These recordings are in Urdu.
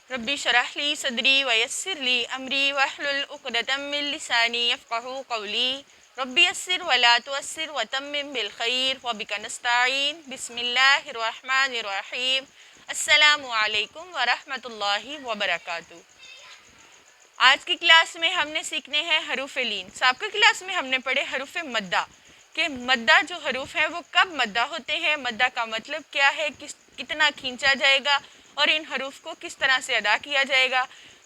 ربی شرح لی صدری ویسر لی امری واحلل عقدۃ من لسانی یفقہوا قولی ربی یسر ولا تعسر وتمم بالخیر وبک نستعین بسم اللہ الرحمن الرحیم السلام علیکم ورحمۃ اللہ وبرکاتہ۔ آج کی کلاس میں ہم نے سیکھنے ہیں حروف لین۔ سابقہ کلاس میں ہم نے پڑھے حروف مدہ کہ مدہ جو حروف ہیں وہ کب مدہ ہوتے ہیں، مدہ کا مطلب کیا ہے، کتنا کھینچا جائے گا اور ان حروف کو کس طرح سے ادا کیا جائے گا۔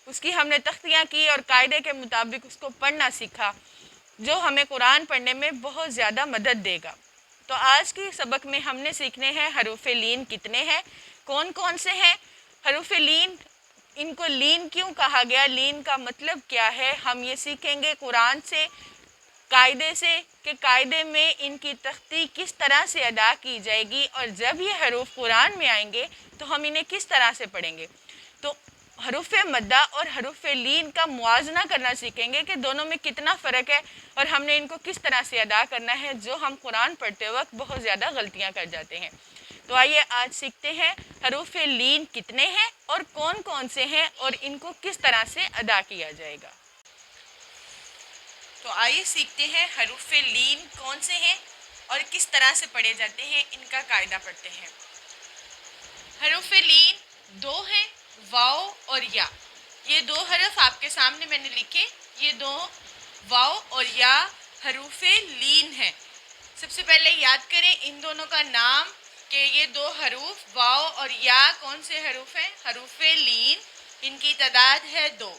اس کی ہم نے تختیاں کی اور قاعدے کے مطابق اس کو پڑھنا سیکھا جو ہمیں قرآن پڑھنے میں بہت زیادہ مدد دے گا۔ تو آج کی سبق میں ہم نے سیکھنے ہیں حروف لین کتنے ہیں، کون کون سے ہیں حروف لین، ان کو لین کیوں کہا گیا، لین کا مطلب کیا ہے، ہم یہ سیکھیں گے قرآن سے، قاعدے سے کہ قاعدے میں ان کی تختی کس طرح سے ادا کی جائے گی، اور جب یہ حروف قرآن میں آئیں گے تو ہم انہیں کس طرح سے پڑھیں گے۔ تو حروف مدہ اور حروف لین کا موازنہ کرنا سیکھیں گے کہ دونوں میں کتنا فرق ہے اور ہم نے ان کو کس طرح سے ادا کرنا ہے، جو ہم قرآن پڑھتے وقت بہت زیادہ غلطیاں کر جاتے ہیں۔ تو آئیے آج سیکھتے ہیں حروف لین کتنے ہیں اور کون کون سے ہیں اور ان کو کس طرح سے ادا کیا جائے گا۔ تو آئیے سیکھتے ہیں حروف لین کون سے ہیں اور کس طرح سے پڑھے جاتے ہیں، ان کا قاعدہ پڑھتے ہیں۔ حروف لین دو ہیں، واو اور یا۔ یہ دو حرف آپ کے سامنے میں نے لکھے، یہ دو واو اور یا حروف لین ہیں۔ سب سے پہلے یاد کریں ان دونوں کا نام کہ یہ دو حروف واو اور یا کون سے حروف ہیں، حروف لین، ان کی تعداد ہے دو۔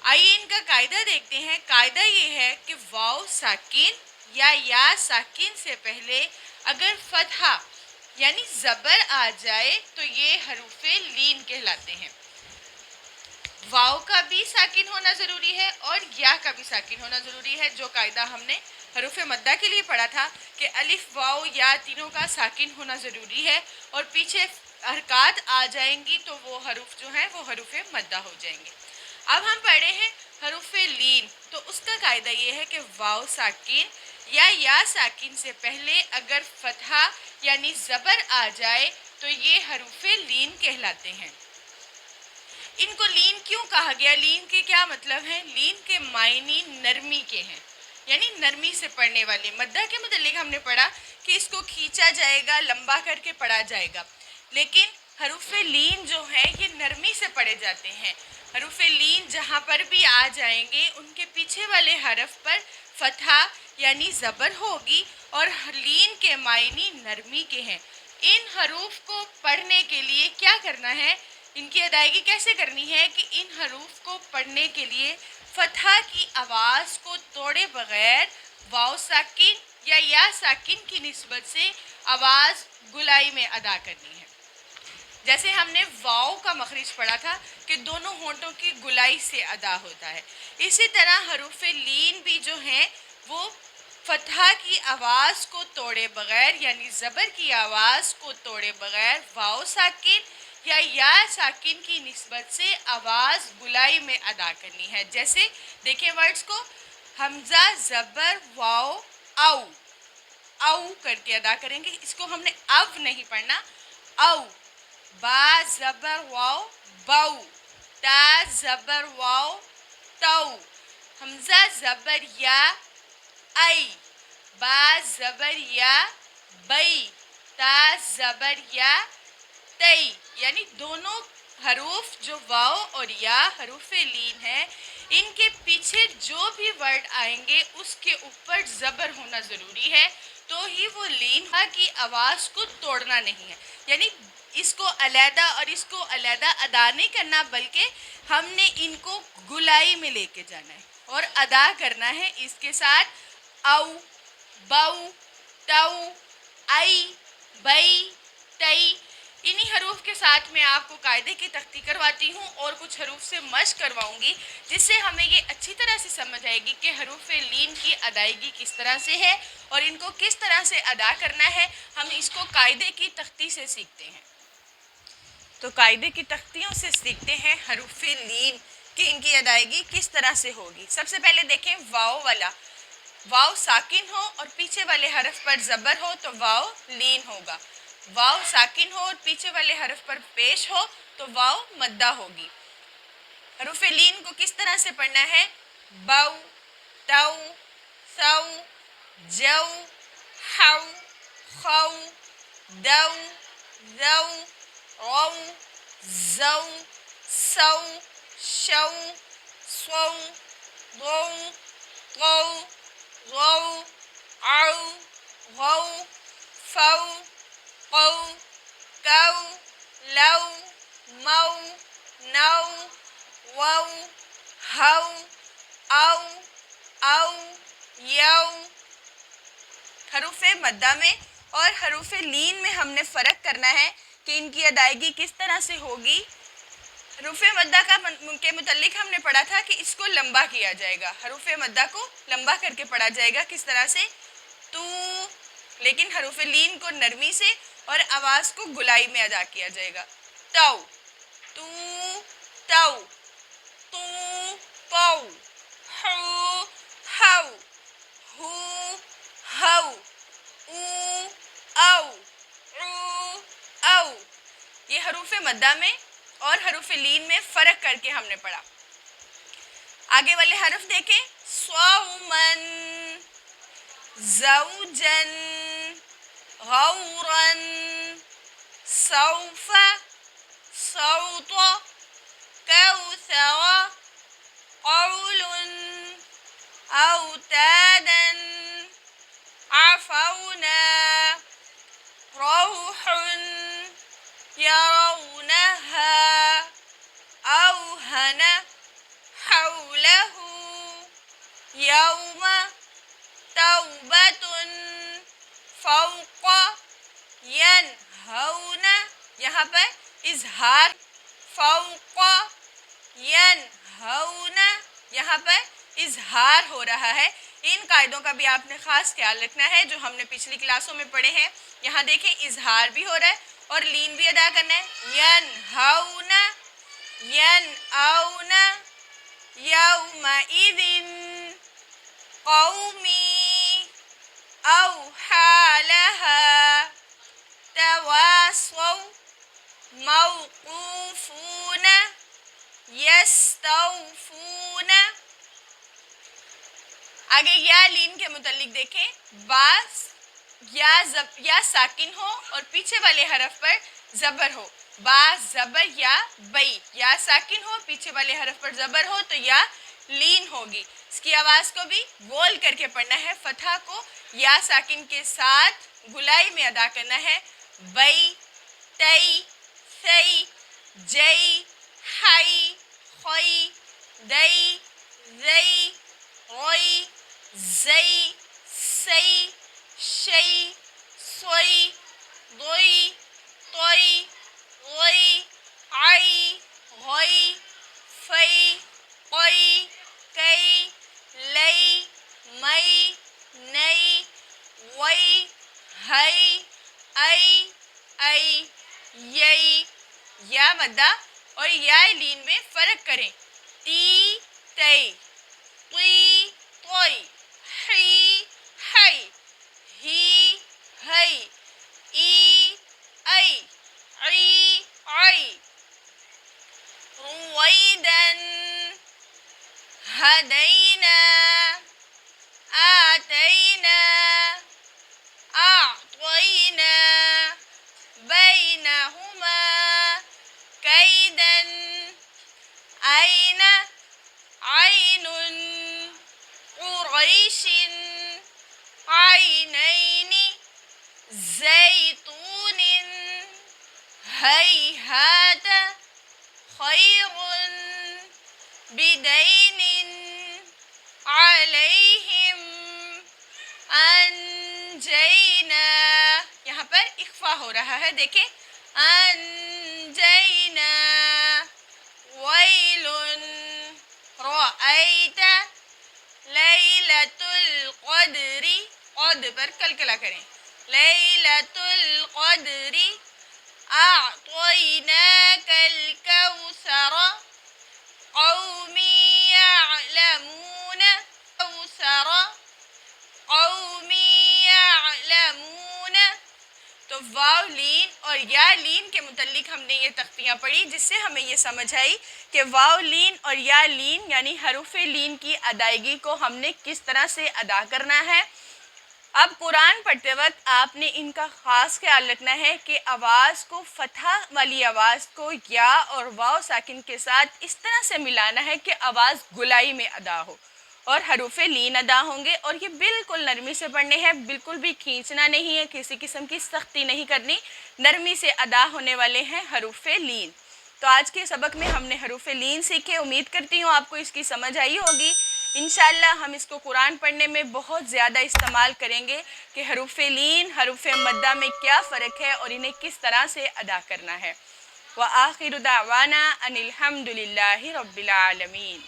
آئیے ان کا قاعدہ دیکھتے ہیں۔ قاعدہ یہ ہے کہ واو ساکن یا ساکن سے پہلے اگر فتحہ یعنی زبر آ جائے تو یہ حروف لین کہلاتے ہیں۔ واو کا بھی ساکن ہونا ضروری ہے اور یا کا بھی ساکن ہونا ضروری ہے، جو قاعدہ ہم نے حروف مدہ کے لیے پڑھا تھا کہ الف واو یا تینوں کا ساکن ہونا ضروری ہے، اور پیچھے حرکات آ جائیں گی تو وہ حروف جو ہیں وہ حروف مدہ ہو جائیں گے۔ اب ہم پڑھے ہیں حروف لین، تو اس کا قاعدہ یہ ہے کہ واو ساکن یا ساکن سے پہلے اگر فتحہ یعنی زبر آ جائے تو یہ حروف لین کہلاتے ہیں۔ ان کو لین کیوں کہا گیا، لین کے کیا مطلب ہیں؟ لین کے معنی نرمی کے ہیں، یعنی نرمی سے پڑھنے والے۔ مدہ کے متعلق ہم نے پڑھا کہ اس کو کھینچا جائے گا، لمبا کر کے پڑھا جائے گا، لیکن حروف لین جو ہیں یہ نرمی سے پڑھے جاتے ہیں۔ حروف لین جہاں پر بھی آ جائیں گے ان کے پیچھے والے حرف پر فتحہ یعنی زبر ہوگی، اور لین کے معنی نرمی کے ہیں۔ ان حروف کو پڑھنے کے لیے کیا کرنا ہے، ان کی ادائیگی کیسے کرنی ہے کہ ان حروف کو پڑھنے کے لیے فتحہ کی آواز کو توڑے بغیر واو ساکن یا ساکن کی نسبت سے آواز گلائی میں ادا کرنی ہے۔ جیسے ہم نے واو کا مخرج پڑھا تھا کہ دونوں ہونٹوں کی گلائی سے ادا ہوتا ہے، اسی طرح حروف لین بھی جو ہیں وہ فتحہ کی آواز کو توڑے بغیر یعنی زبر کی آواز کو توڑے بغیر واو ساکن یا ساکن کی نسبت سے آواز گلائی میں ادا کرنی ہے۔ جیسے دیکھیں ورڈز کو، حمزہ زبر واو او، او کر کے ادا کریں گے، اس کو ہم نے اب نہیں پڑھنا، او۔ با زبر واو بو، تا زبر واو تو، حمزہ زبر یا ای، با زبر یا بئی، تا زبر یا تی۔ یعنی دونوں حروف جو واو اور یا حروف لین ہیں، ان کے پیچھے جو بھی ورڈ آئیں گے اس کے اوپر زبر ہونا ضروری ہے، تو ہی وہ لین کی آواز کو توڑنا نہیں ہے، یعنی اس کو علیحدہ اور اس کو علیحدہ ادا نہیں کرنا، بلکہ ہم نے ان کو گلائی میں لے کے جانا ہے اور ادا کرنا ہے اس کے ساتھ او، بو، تو، ای، بئی، تی۔ انہی حروف کے ساتھ میں آپ کو قاعدے کی تختی کرواتی ہوں اور کچھ حروف سے مشق کرواؤں گی، جس سے ہمیں یہ اچھی طرح سے سمجھ آئے گی کہ حروف لین کی ادائیگی کس طرح سے ہے اور ان کو کس طرح سے ادا کرنا ہے۔ ہم اس کو قاعدے کی تختی سے سیکھتے ہیں۔ تو قاعدے کی تختیوں سے سیکھتے ہیں حروف لین کہ ان کی ادائیگی کس طرح سے ہوگی۔ سب سے پہلے دیکھیں واو والا، واو ساکن ہو اور پیچھے والے حرف پر زبر ہو تو واو لین ہوگا، واو ساکن ہو اور پیچھے والے حرف پر پیش ہو تو واو مدہ ہوگی۔ حروف لین کو کس طرح سے پڑھنا ہے؟ بو، تو، ثو، جو، حو، خو، دو، ذو، غو، زو، سو، شو، صو، ضو، طو، غو، عو، غو، فو، قو، کو، لو، مو، نو، وو، ہو، او، او، یو۔ حروف مدہ میں اور حروف لین میں ہم نے فرق کرنا ہے کہ ان کی ادائیگی کس طرح سے ہوگی۔ حروف مدہ کے متعلق ہم نے پڑھا تھا کہ اس کو لمبا کیا جائے گا، حروف مدہ کو لمبا کر کے پڑھا جائے گا، کس طرح سے؟ تو، لیکن حروف لین کو نرمی سے اور آواز کو گلائی میں ادا کیا جائے گا۔ تو، تو، تو، تو، تو، ہو، ہو، ہو، ہو، او، او، او، او۔ یہ حروف مدہ میں اور حروف لین میں فرق کر کے ہم نے پڑھا۔ آگے والے حرف دیکھیں، صومن، زوجن، غورن، سوف، صوت، کوثر، قول، اوتادا، عفونا، روح، يرونها، أوهن، حوله، يوم، توبة، فوق، ينهون، یہاں پر اظہار، فوق، ينهون، یہاں پر اظہار ہو رہا ہے۔ ان قاعدوں کا بھی آپ نے خاص خیال رکھنا ہے جو ہم نے پچھلی کلاسوں میں پڑھے ہیں۔ یہاں دیکھیں اظہار بھی ہو رہا ہے اور لین بھی ادا کرنا ہے۔ ینہون، ینعون، یومئذ، قومی، اوحی لها، تواصوا، موقوفون، یستوفون۔ آگے یا لین کے متعلق دیکھیں، باس یا ساکن ہو اور پیچھے والے حرف پر زبر ہو، با زبر یا بئی، یا ساکن ہو پیچھے والے حرف پر زبر ہو تو یا لین ہوگی۔ اس کی آواز کو بھی گول کر کے پڑھنا ہے، فتحہ کو یا ساکن کے ساتھ گلائی میں ادا کرنا ہے۔ بئی، تئی، ثئی، جئی، حئی، خوئی، دئی، ذئی، غوئی، زئی، سئی، شئی، سوئی، ضوئی، طوئی، غوئی، عئی، غوئی، فئی، قوئی، کئی، لئی، مئی، نئی، وئی، ہئی، ای، ای، یئی۔ یا مدہ اور یا لین میں فرق کریں۔ تی، تئی، طی، طوئی، حی، حئی، ہی، ہئی، ای، ای، عی، عئی، رویدن، ہدینا، آتینا، أعطينا، بينهما، كيدا، أين، عين، قريش، عينين، زيتون، هيهات، خير، بدين، عليهم، انجینا، یہاں پر اخفا ہو رہا ہے، دیکھیں، انجینا، ویل، رأیت، لیلۃ القدر، قد پر کلکلا کریں، لیلۃ القدر، اعطیناک الکوثر، قوم یعلمون، کوثر، قوم یعلمون۔ تو واو لین اور یا لین کے متعلق ہم نے یہ تختیاں پڑھی، جس سے ہمیں یہ سمجھ آئی کہ واو لین اور یا لین یعنی حروف لین کی ادائیگی کو ہم نے کس طرح سے ادا کرنا ہے۔ اب قرآن پڑھتے وقت آپ نے ان کا خاص خیال رکھنا ہے کہ آواز کو، فتحہ والی آواز کو یا اور واو ساکن کے ساتھ اس طرح سے ملانا ہے کہ آواز گلائی میں ادا ہو اور حروف لین ادا ہوں گے، اور یہ بالکل نرمی سے پڑھنے ہیں، بالکل بھی کھینچنا نہیں ہے، کسی قسم کی سختی نہیں کرنی، نرمی سے ادا ہونے والے ہیں حروف لین۔ تو آج کے سبق میں ہم نے حروف لین سیکھے، امید کرتی ہوں آپ کو اس کی سمجھ آئی ہوگی۔ انشاءاللہ ہم اس کو قرآن پڑھنے میں بہت زیادہ استعمال کریں گے کہ حروف لین، حروف مدہ میں کیا فرق ہے اور انہیں کس طرح سے ادا کرنا ہے۔ وآخر دعوانا ان الحمد للہ رب العالمین۔